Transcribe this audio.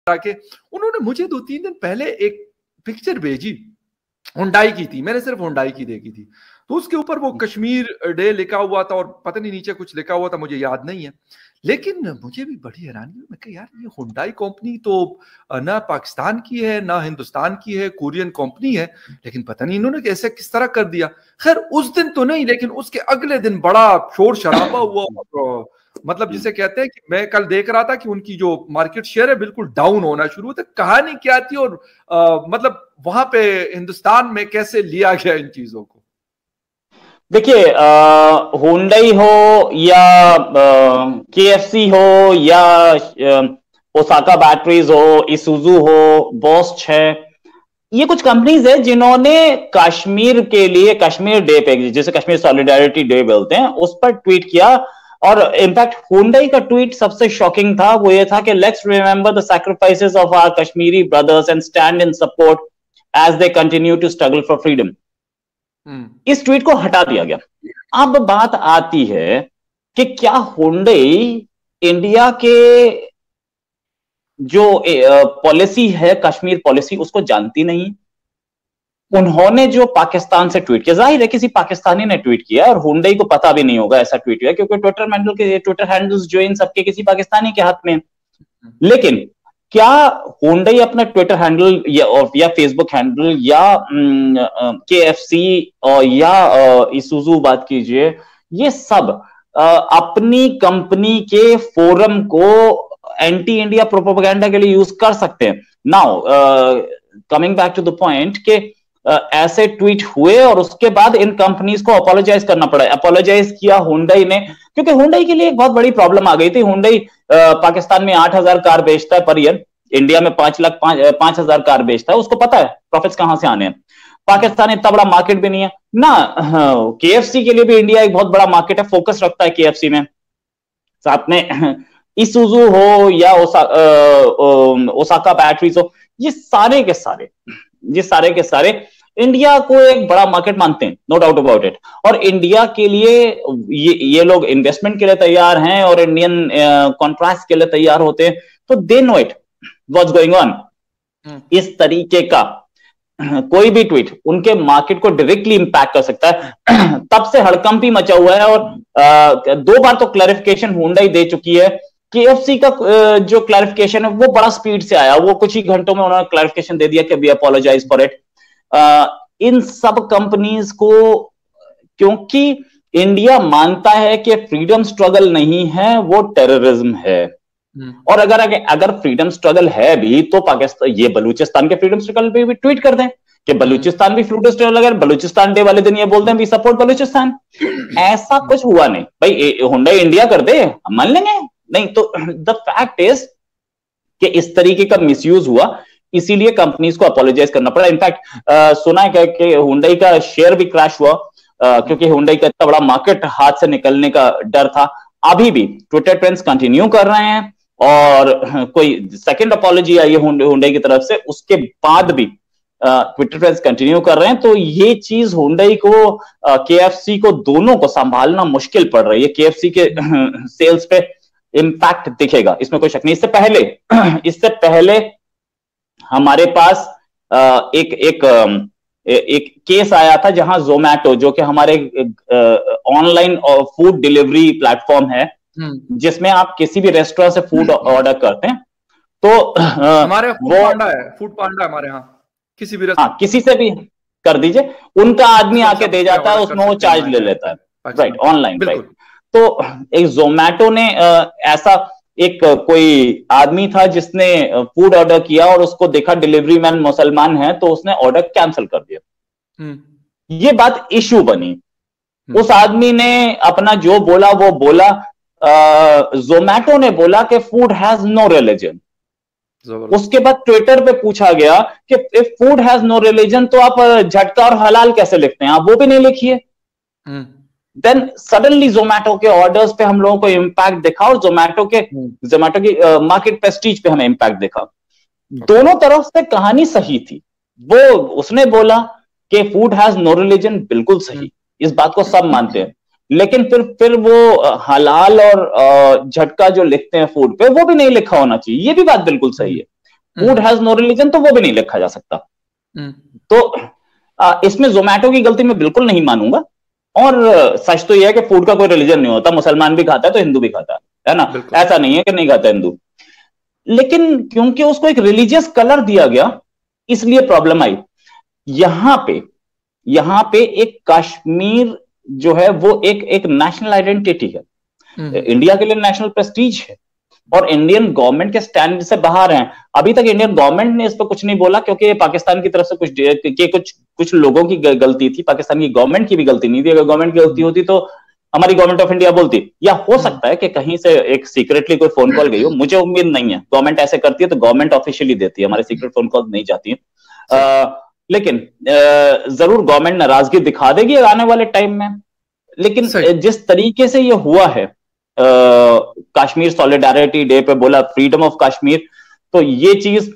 के उन्होंने मुझे 2-3 दिन पहले एक पिक्चर भेजी, हुंडई की थी, मैंने सिर्फ हुंडई की देखी थी, तो उसके ऊपर वो कश्मीर डे लिखा हुआ था और पता नहीं नीचे कुछ लिखा हुआ था, मुझे याद नहीं है। लेकिन मुझे भी बड़ी हैरानी हुई, मैं कहा यार ये हुंडई कंपनी तो ना पाकिस्तान की है ना हिंदुस्तान की है, कोरियन कंपनी है, लेकिन पता नहीं इन्होंने कैसे किस तरह कर दिया। खैर उस दिन तो नहीं, लेकिन उसके अगले दिन बड़ा शोर शराबा हुआ और मतलब जिसे कहते हैं कि मैं कल देख रहा था कि उनकी जो मार्केट शेयर है बिल्कुल डाउन होना शुरू हुआ। कहानी क्या थी और मतलब वहां पे हिंदुस्तान में कैसे लिया गया इन चीजों को? देखिए, हुंडई हो या केएफसी हो या ओसाका बैटरीज हो, इसुजू हो, बॉस्च है, ये कुछ कंपनीज है जिन्होंने कश्मीर के लिए कश्मीर डे पे, जैसे कश्मीर सॉलिडारिटी डे बोलते हैं, उस पर ट्वीट किया। और इनफैक्ट हुंडई का ट्वीट सबसे शॉकिंग था। वो ये था कि let's remember the sacrifices of our Kashmiri brothers and stand in support as they continue to struggle for freedom. इस ट्वीट को हटा दिया गया। अब बात आती है कि क्या हुंडई इंडिया के जो पॉलिसी है, कश्मीर पॉलिसी, उसको जानती नहीं? उन्होंने जो पाकिस्तान से ट्वीट किया, जाहिर है किसी पाकिस्तानी ने ट्वीट किया और हुंडई को पता भी नहीं होगा ऐसा ट्वीट किया, क्योंकि ट्विटर हैंडल्स जो इन सबके किसी पाकिस्तानी के हाथ में। लेकिन क्या हुंडई अपना ट्विटर हैंडल या फेसबुक हैंडल या केएफसी या इसुजू बात कीजिए, ये सब अपनी कंपनी के फोरम को एंटी इंडिया प्रोपेगेंडा के लिए यूज कर सकते हैं? Now coming back to the point के ऐसे ट्वीट हुए और उसके बाद इन कंपनीज को अपोलोजाइज करना पड़ा। अपोलोजाइज किया हुंडई ने, क्योंकि हुंडई के लिए एक बहुत बड़ी प्रॉब्लम आ गई थी। हुंडई पाकिस्तान में 8,000 कार बेचता है पर ईयर, इंडिया में 5,00,000 कार बेचता है। उसको पता है प्रॉफिट्स कहां से आने हैं। पाकिस्तान इतना बड़ा मार्केट भी नहीं है ना। केएफसी के लिए भी इंडिया एक बहुत बड़ा मार्केट है, फोकस रखता है केएफसी में। साथ में इसुजू हो या ओसाका बैटरीज हो, ये सारे के सारे इंडिया को एक बड़ा मार्केट मानते हैं, नो डाउट अबाउट इट। और इंडिया के लिए ये लोग इन्वेस्टमेंट के लिए तैयार हैं और इंडियन कॉन्ट्रैक्ट्स के लिए तैयार होते हैं, तो they know it what's going on. इस तरीके का कोई भी ट्वीट उनके मार्केट को डायरेक्टली इंपैक्ट कर सकता है। तब से हड़कंप ही मचा हुआ है और 2 बार तो क्लैरिफिकेशन हुंडई दे चुकी है। केएफसी का जो क्लैरिफिकेशन है वो बड़ा स्पीड से आया, वो कुछ ही घंटों में उन्होंने क्लैरिफिकेशन दे दिया कि वी अपोलोजाइज फॉर इट। इन सब कंपनीज को, क्योंकि इंडिया मानता है कि फ्रीडम स्ट्रगल नहीं है, वो टेररिज्म है। और अगर फ्रीडम स्ट्रगल है भी तो पाकिस्तान, ये बलूचिस्तान के फ्रीडम स्ट्रगल पे भी ट्वीट कर दें कि बलूचिस्तान भी फ्रीडम स्ट्रगल, अगर बलूचिस्तान डे वाले दिन ये बोलते हैं वी सपोर्ट बलूचिस्तान। ऐसा कुछ हुआ नहीं भाई, हुंडई इंडिया कर दे हम मान लेंगे, नहीं तो द फैक्ट इज कि इस तरीके का मिसयूज हुआ, इसीलिए कंपनीज को अपोलोजाइज करना पड़ा। इनफैक्ट सुना है कि हुंडई का शेयर भी क्रैश हुआ क्योंकि हुंडई का इतना बड़ा मार्केट हाथ से निकलने का डर था। अभी भी ट्विटर ट्रेंड्स कंटिन्यू कर रहे हैं और कोई सेकंड अपॉलॉजी आई है हुंडई की तरफ से, उसके बाद भी ट्विटर ट्रेंड्स कंटिन्यू कर रहे हैं। तो ये चीज हुंडई को, केएफसी को, दोनों को संभालना मुश्किल पड़ रही है। केएफसी के सेल्स पे इंपैक्ट दिखेगा, इसमें कोई शक नहीं। इससे पहले हमारे पास एक केस आया था जहां जोमैटो, जो कि हमारे ऑनलाइन फूड डिलीवरी प्लेटफॉर्म है जिसमें आप किसी भी रेस्टोरेंट से फूड ऑर्डर करते हैं, तो हमारे फूड पांडा हमारे यहाँ किसी भी किसी से भी कर दीजिए, उनका आदमी आके दे जाता है, उसमें वो चार्ज ले लेता है, राइट, ऑनलाइन, राइट। तो एक जोमैटो ने ऐसा, एक कोई आदमी था जिसने फूड ऑर्डर किया और उसको देखा डिलीवरी मैन मुसलमान है, तो उसने ऑर्डर कैंसिल कर दिया। ये बात इश्यू बनी। उस आदमी ने अपना जो बोला वो बोला। जोमैटो ने बोला कि फूड हैज नो रिलीजन। उसके बाद ट्विटर पे पूछा गया कि if food has no religion तो आप झटका और हलाल कैसे लिखते हैं, आप वो भी नहीं लिखिए। देन सडनली जोमैटो के ऑर्डर्स पे हम लोगों को इंपैक्ट दिखा और जोमैटो की मार्केट प्रेस्टीज पे हमें इंपैक्ट दिखा। दोनों तरफ से कहानी सही थी। वो उसने बोला कि फूड हैज नो रिलीजन, बिल्कुल सही, इस बात को सब मानते हैं। लेकिन फिर वो हलाल और झटका जो लिखते हैं फूड पे, वो भी नहीं लिखा होना चाहिए, ये भी बात बिल्कुल सही है। फूड हैज नो रिलीजन, तो वो भी नहीं लिखा जा सकता। तो इसमें जोमेटो की गलती मैं बिल्कुल नहीं मानूंगा। और सच तो यह है कि फूड का कोई रिलीजन नहीं होता, मुसलमान भी खाता है तो हिंदू भी खाता है ना, ऐसा नहीं है कि नहीं खाता हिंदू। लेकिन क्योंकि उसको एक रिलीजियस कलर दिया गया इसलिए प्रॉब्लम आई। यहां पे एक कश्मीर जो है वो एक नेशनल आइडेंटिटी है, इंडिया के लिए नेशनल प्रेस्टीज है, और इंडियन गवर्नमेंट के स्टैंड से बाहर हैं। अभी तक इंडियन गवर्नमेंट ने इस पर कुछ नहीं बोला, क्योंकि पाकिस्तान की तरफ से कुछ लोगों की गलती थी, पाकिस्तान की गवर्नमेंट की भी गलती नहीं थी। अगर गवर्नमेंट की गलती होती तो हमारी गवर्नमेंट ऑफ इंडिया बोलती, या हो सकता है कि कहीं से एक सीक्रेटली कोई फोन कॉल गई हो, मुझे उम्मीद नहीं है। गवर्नमेंट ऐसे करती है तो गवर्नमेंट ऑफिशियली देती है, हमारे सीक्रेट फोन कॉल नहीं जाती है। लेकिन जरूर गवर्नमेंट नाराजगी दिखा देगी आने वाले टाइम में। लेकिन जिस तरीके से ये हुआ है, कश्मीर सॉलिडारिटी डे पे बोला फ्रीडम ऑफ कश्मीर, तो ये चीज